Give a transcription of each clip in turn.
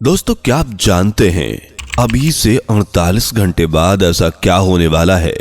दोस्तों, क्या आप जानते हैं अभी से 48 घंटे बाद ऐसा क्या होने वाला है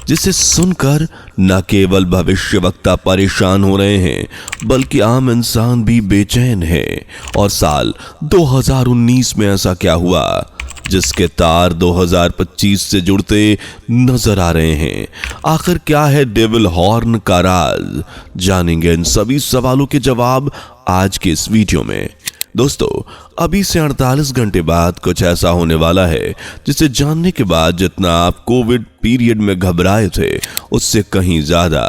जिसे सुनकर न केवल भविष्यवक्ता परेशान हो रहे हैं बल्कि आम इंसान भी बेचैन है। और साल 2019 में ऐसा क्या हुआ जिसके तार 2025 से जुड़ते नजर आ रहे हैं। आखिर क्या है डेविल हॉर्न का राज? जानेंगे इन सभी सवालों के जवाब आज के इस वीडियो में। दोस्तों, अभी से 48 घंटे बाद कुछ ऐसा होने वाला है जिसे जानने के बाद जितना आप कोविड पीरियड में घबराए थे उससे कहीं ज्यादा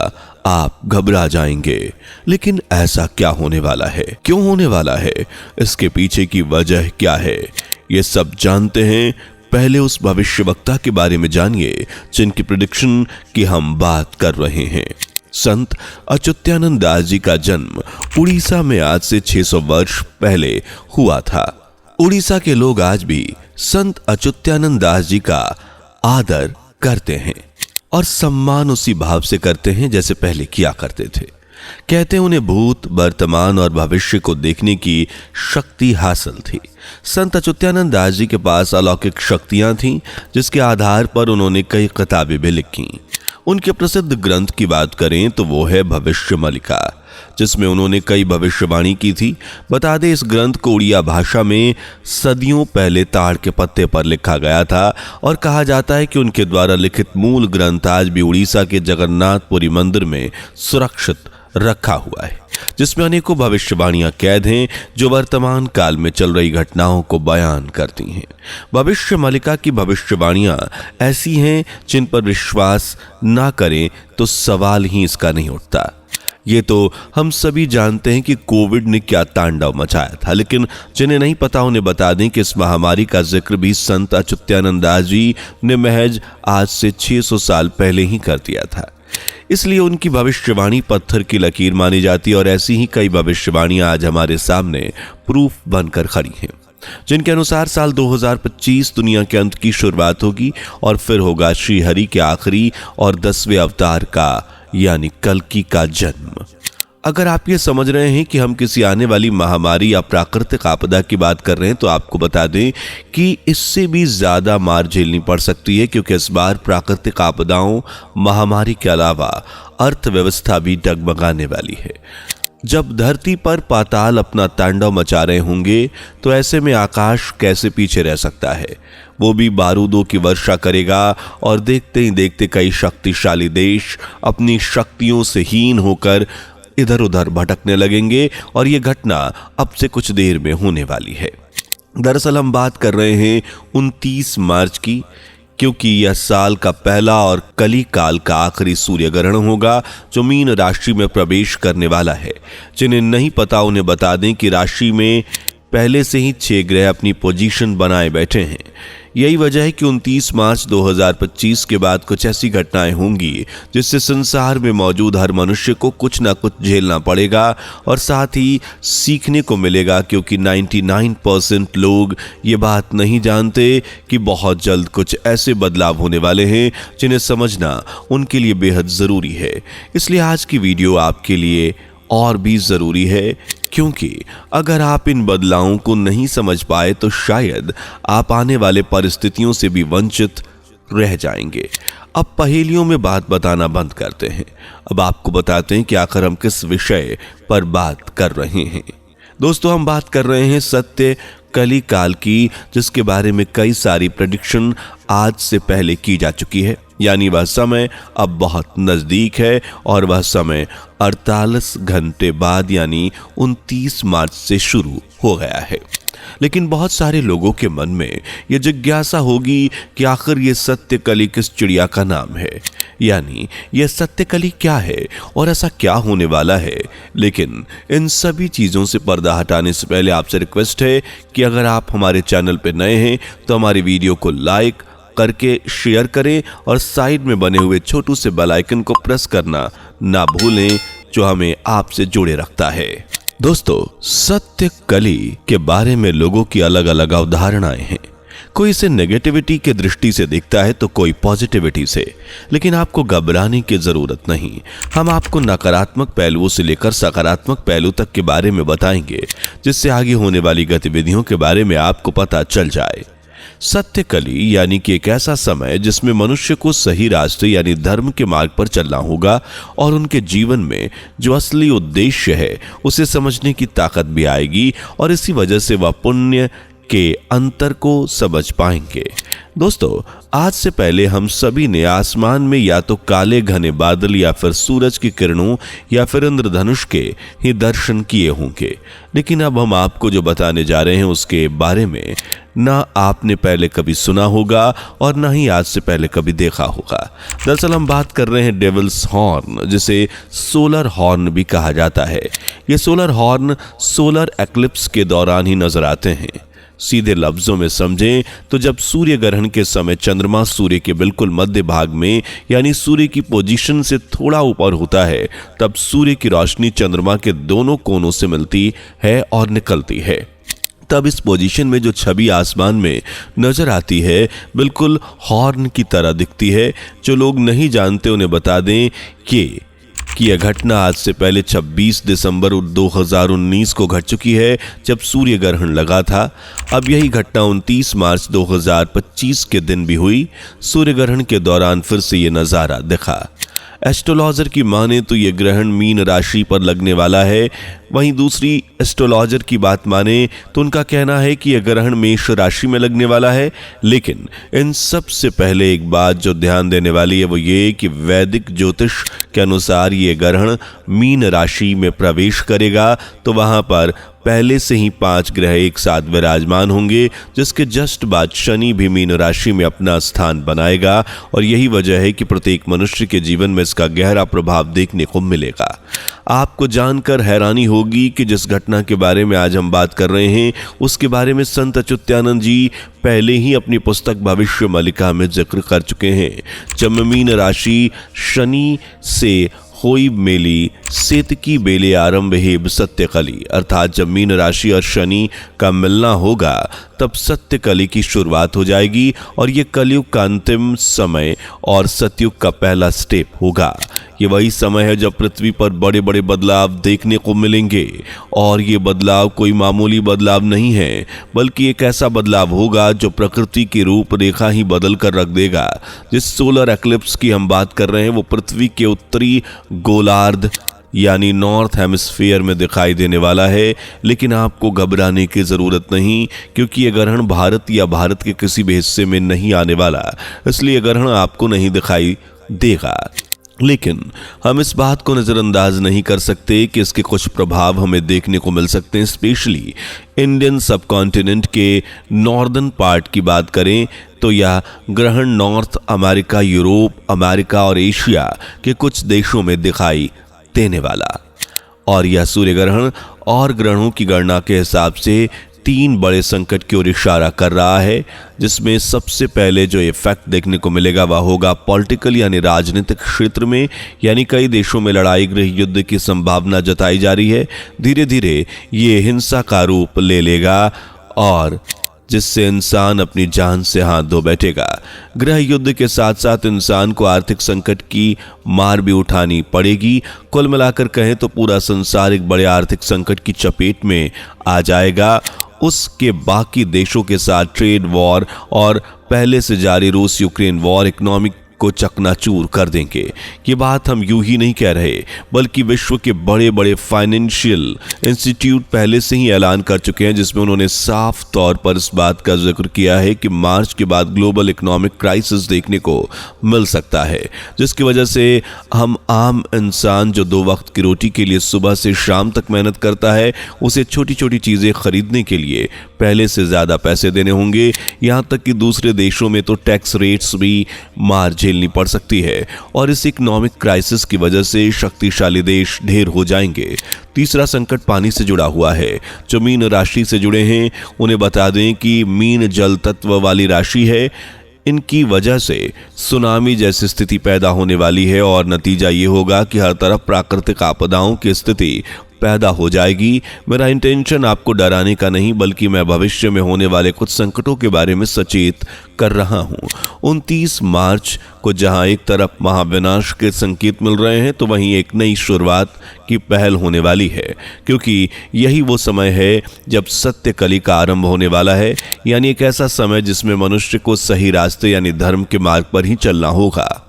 आप घबरा जाएंगे। लेकिन ऐसा क्या होने वाला है, क्यों होने वाला है, इसके पीछे की वजह क्या है, ये सब जानते हैं। पहले उस भविष्यवक्ता के बारे में जानिए जिनकी प्रेडिक्शन की हम बात कर रहे हैं। संत अच्युतानंद दास जी का जन्म उड़ीसा में आज से 600 वर्ष पहले हुआ था। उड़ीसा के लोग आज भी संत अच्युतानंद दास जी का आदर करते हैं और सम्मान उसी भाव से करते हैं जैसे पहले किया करते थे। कहते हैं उन्हें भूत, वर्तमान और भविष्य को देखने की शक्ति हासिल थी। संत अच्युतानंद दास जी के पास अलौकिक शक्तियां थीं जिसके आधार पर उन्होंने कई किताबें भी लिखी। उनके प्रसिद्ध ग्रंथ की बात करें तो वो है भविष्य मलिका, जिसमें उन्होंने कई भविष्यवाणी की थी। बता दें, इस ग्रंथ को उड़िया भाषा में सदियों पहले ताड़ के पत्ते पर लिखा गया था और कहा जाता है कि उनके द्वारा लिखित मूल ग्रंथ आज भी उड़ीसा के जगन्नाथपुरी मंदिर में सुरक्षित रखा हुआ है, जिसमें अनेकों भविष्यवाणियां कैद हैं जो वर्तमान काल में चल रही घटनाओं को बयान करती हैं। भविष्य मलिका की भविष्यवाणियां ऐसी हैं जिन पर विश्वास ना करें तो सवाल ही इसका नहीं उठता। ये तो हम सभी जानते हैं कि कोविड ने क्या तांडव मचाया था, लेकिन जिन्हें नहीं पता उन्हें बता दें कि इस महामारी का जिक्र भी संत अच्युतानंद दास जी ने महज आज से 600 साल पहले ही कर दिया था। इसलिए उनकी भविष्यवाणी पत्थर की लकीर मानी जाती है और ऐसी ही कई भविष्यवाणियां आज हमारे सामने प्रूफ बनकर खड़ी हैं, जिनके अनुसार साल 2025 दुनिया के अंत की शुरुआत होगी और फिर होगा श्री हरि के आखिरी और 10वें अवतार का यानी कल्कि का जन्म। अगर आप ये समझ रहे हैं कि हम किसी आने वाली महामारी या प्राकृतिक आपदा की बात कर रहे हैं तो आपको बता दें कि इससे भी ज्यादा मार झेलनी पड़ सकती है, क्योंकि इस बार प्राकृतिक आपदाओं, महामारी के अलावा अर्थव्यवस्था भी डगमगाने वाली है। जब धरती पर पाताल अपना तांडव मचा रहे होंगे तो ऐसे में आकाश कैसे पीछे रह सकता है। वो भी बारूदों की वर्षा करेगा और देखते ही देखते कई शक्तिशाली देश अपनी शक्तियों से हीन होकर इधर उधर भटकने लगेंगे और ये घटना अब से कुछ देर में होने वाली है। दरअसल हम बात कर रहे हैं 29 मार्च की, क्योंकि यह साल का पहला और कली काल का आखिरी सूर्य ग्रहण होगा जो मीन राशि में प्रवेश करने वाला है। जिन्हें नहीं पता उन्हें बता दें कि राशि में पहले से ही 6 ग्रह अपनी पोजीशन बनाए बैठे हैं। यही वजह है कि 29 मार्च 2025 के बाद कुछ ऐसी घटनाएं होंगी जिससे संसार में मौजूद हर मनुष्य को कुछ ना कुछ झेलना पड़ेगा और साथ ही सीखने को मिलेगा, क्योंकि 99% लोग ये बात नहीं जानते कि बहुत जल्द कुछ ऐसे बदलाव होने वाले हैं जिन्हें समझना उनके लिए बेहद ज़रूरी है। इसलिए आज की वीडियो आपके लिए और भी ज़रूरी है, क्योंकि अगर आप इन बदलावों को नहीं समझ पाए तो शायद आप आने वाले परिस्थितियों से भी वंचित रह जाएंगे। अब पहेलियों में बात बताना बंद करते हैं। अब आपको बताते हैं कि आखिर हम किस विषय पर बात कर रहे हैं। दोस्तों, हम बात कर रहे हैं सत्य कली काल की, जिसके बारे में कई सारी प्रेडिक्शन आज से पहले की जा चुकी है। यानी वह समय अब बहुत नजदीक है और वह समय 48 घंटे बाद यानी 29 मार्च से शुरू हो गया है। लेकिन बहुत सारे लोगों के मन में यह जिज्ञासा होगी कि आखिर ये सत्यकली किस चिड़िया का नाम है, यानी यह सत्यकली क्या है और ऐसा क्या होने वाला है। लेकिन इन सभी चीज़ों से पर्दा हटाने से पहले आपसे रिक्वेस्ट है कि अगर आप हमारे चैनल पर नए हैं तो हमारी वीडियो को लाइक करके शेयर करें और साइड में बने हुए छोटू से बेल आइकन को प्रेस करना ना भूलें, जो हमें आपसे जुड़े रखता है। दोस्तों, सत्य कली के बारे में लोगों की अलग अलग अवधारणाएं हैं। कोई इसे नेगेटिविटी के दृष्टि से देखता है तो कोई पॉजिटिविटी से, लेकिन आपको घबराने की जरूरत नहीं। हम आपको नकारात्मक पहलुओं से लेकर सकारात्मक पहलू तक के बारे में बताएंगे, जिससे आगे होने वाली गतिविधियों के बारे में आपको पता चल जाए। सत्यकली यानी कि एक ऐसा समय जिसमें मनुष्य को सही रास्ते यानी धर्म के मार्ग पर चलना होगा और उनके जीवन में जो असली उद्देश्य है उसे समझने की ताकत भी आएगी और इसी वजह से वह पुण्य के अंतर को समझ पाएंगे। दोस्तों, आज से पहले हम सभी ने आसमान में या तो काले घने बादल या फिर सूरज की किरणों या फिर इंद्रधनुष के ही दर्शन किए होंगे, लेकिन अब हम आपको जो बताने जा रहे हैं उसके बारे में ना आपने पहले कभी सुना होगा और ना ही आज से पहले कभी देखा होगा। दरअसल हम बात कर रहे हैं डेविल्स हॉर्न, जिसे सोलर हॉर्न भी कहा जाता है। ये सोलर हॉर्न सोलर एक्लिप्स के दौरान ही नजर आते हैं। सीधे लफ्जों में समझें तो जब सूर्य ग्रहण के समय चंद्रमा सूर्य के बिल्कुल मध्य भाग में यानी सूर्य की पोजीशन से थोड़ा ऊपर होता है, तब सूर्य की रोशनी चंद्रमा के दोनों कोनों से मिलती है और निकलती है। तब इस पोजीशन में जो छवि आसमान में नजर आती है बिल्कुल हॉर्न की तरह दिखती है। जो लोग नहीं जानते उन्हें बता दें कि यह घटना आज से पहले 26 दिसंबर 2019 को घट चुकी है, जब सूर्य ग्रहण लगा था। अब यही घटना 29 मार्च 2025 के दिन भी हुई। सूर्य ग्रहण के दौरान फिर से ये नज़ारा दिखा। एस्ट्रोलॉजर की माने तो ये ग्रहण मीन राशि पर लगने वाला है। वहीं दूसरी एस्ट्रोलॉजर की बात माने तो उनका कहना है कि यह ग्रहण मेष राशि में लगने वाला है। लेकिन इन सब से पहले एक बात जो ध्यान देने वाली है वो ये कि वैदिक ज्योतिष के अनुसार ये ग्रहण मीन राशि में प्रवेश करेगा तो वहां पर पहले से ही 5 ग्रह एक साथ विराजमान होंगे, जिसके जस्ट बाद शनि भी मीन राशि में अपना स्थान बनाएगा। और यही वजह है कि प्रत्येक मनुष्य के जीवन में इसका गहरा प्रभाव देखने को मिलेगा। आपको जानकर हैरानी होगी कि जिस घटना के बारे में आज हम बात कर रहे हैं उसके बारे में संत अच्युतानंद जी पहले ही अपनी पुस्तक भविष्य मालिका में जिक्र कर चुके हैं। जब मीन राशि शनि से होई मेली सेतकी बेले आरंभ हेब सत्यकली, अर्थात जब मीन राशि और शनि का मिलना होगा तब सत्यकली की शुरुआत हो जाएगी और ये कलयुग का अंतिम समय और सतयुग का पहला स्टेप होगा। ये वही समय है जब पृथ्वी पर बड़े बड़े बदलाव देखने को मिलेंगे और ये बदलाव कोई मामूली बदलाव नहीं है, बल्कि एक ऐसा बदलाव होगा जो प्रकृति की रूपरेखा ही बदल कर रख देगा। जिस सोलर एक्लिप्स की हम बात कर रहे हैं वो पृथ्वी के उत्तरी गोलार्ध यानी नॉर्थ हेमिस्फीयर में दिखाई देने वाला है। लेकिन आपको घबराने की जरूरत नहीं, क्योंकि यह ग्रहण भारत या भारत के किसी भी हिस्से में नहीं आने वाला, इसलिए ग्रहण आपको नहीं दिखाई देगा। लेकिन हम इस बात को नज़रअंदाज नहीं कर सकते कि इसके कुछ प्रभाव हमें देखने को मिल सकते हैं। स्पेशली इंडियन सबकॉन्टिनेंट के नॉर्दर्न पार्ट की बात करें तो यह ग्रहण नॉर्थ अमेरिका, यूरोप, अमेरिका और एशिया के कुछ देशों में दिखाई देने वाला। और यह सूर्य ग्रहण और ग्रहणों की गणना के हिसाब से 3 बड़े संकट की ओर इशारा कर रहा है, जिसमें सबसे पहले जो इफेक्ट देखने को मिलेगा वह होगा पॉलिटिकल यानी राजनीतिक क्षेत्र में। यानी कई देशों में लड़ाई, गृह युद्ध की संभावना जताई जा रही है। धीरे धीरे ये हिंसा का रूप ले लेगा और जिससे इंसान अपनी जान से हाथ धो बैठेगा। गृह युद्ध के साथ साथ इंसान को आर्थिक संकट की मार भी उठानी पड़ेगी। कुल मिलाकर कहें तो पूरा संसार एक बड़े आर्थिक संकट की चपेट में आ जाएगा। उसके बाकी देशों के साथ ट्रेड वॉर और पहले से जारी रूस यूक्रेन वॉर इकोनॉमिक को चकनाचूर कर देंगे। ये बात हम यूं ही नहीं कह रहे, बल्कि विश्व के बड़े बड़े फाइनेंशियल इंस्टीट्यूट पहले से ही ऐलान कर चुके हैं, जिसमें उन्होंने साफ तौर पर इस बात का जिक्र किया है कि मार्च के बाद ग्लोबल इकोनॉमिक क्राइसिस देखने को मिल सकता है, जिसकी वजह से हम आम इंसान जो 2 वक्त की रोटी के लिए सुबह से शाम तक मेहनत करता है, उसे छोटी छोटी चीजें खरीदने के लिए पहले से ज्यादा पैसे देने होंगे। यहां तक कि दूसरे देशों में तो टैक्स रेट्स भी मार झेलनी पड़ सकती है और इस इकोनॉमिक क्राइसिस की वजह से शक्तिशाली देश ढेर हो जाएंगे। तीसरा संकट पानी से जुड़ा हुआ है। जो मीन राशि से जुड़े हैं उन्हें बता दें कि मीन जल तत्व वाली राशि है। इनकी वजह से सुनामी जैसी स्थिति पैदा होने वाली है और नतीजा ये होगा कि हर तरफ प्राकृतिक आपदाओं की स्थिति पैदा हो जाएगी। मेरा इंटेंशन आपको डराने का नहीं, बल्कि मैं भविष्य में होने वाले कुछ संकटों के बारे में सचेत कर रहा हूं। 29 मार्च को जहां एक तरफ महाविनाश के संकेत मिल रहे हैं, तो वहीं एक नई शुरुआत की पहल होने वाली है, क्योंकि यही वो समय है जब सत्य कली का आरंभ होने वाला है। यानी एक ऐसा समय जिसमें मनुष्य को सही रास्ते यानी धर्म के मार्ग पर ही चलना होगा।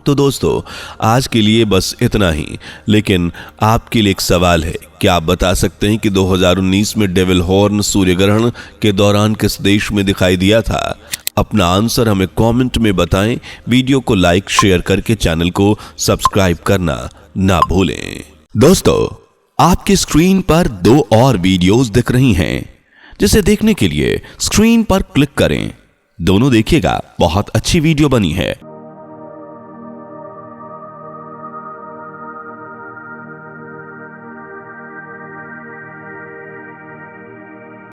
तो दोस्तों, आज के लिए बस इतना ही, लेकिन आपके लिए एक सवाल है। क्या आप बता सकते हैं कि 2019 में डेविल हॉर्न सूर्य ग्रहण के दौरान किस देश में दिखाई दिया था? अपना आंसर हमें कमेंट में बताएं। वीडियो को लाइक शेयर करके चैनल को सब्सक्राइब करना ना भूलें। दोस्तों, आपकी स्क्रीन पर 2 और वीडियोस दिख रही हैं, जिसे देखने के लिए स्क्रीन पर क्लिक करें। दोनों देखिएगा, बहुत अच्छी वीडियो बनी है।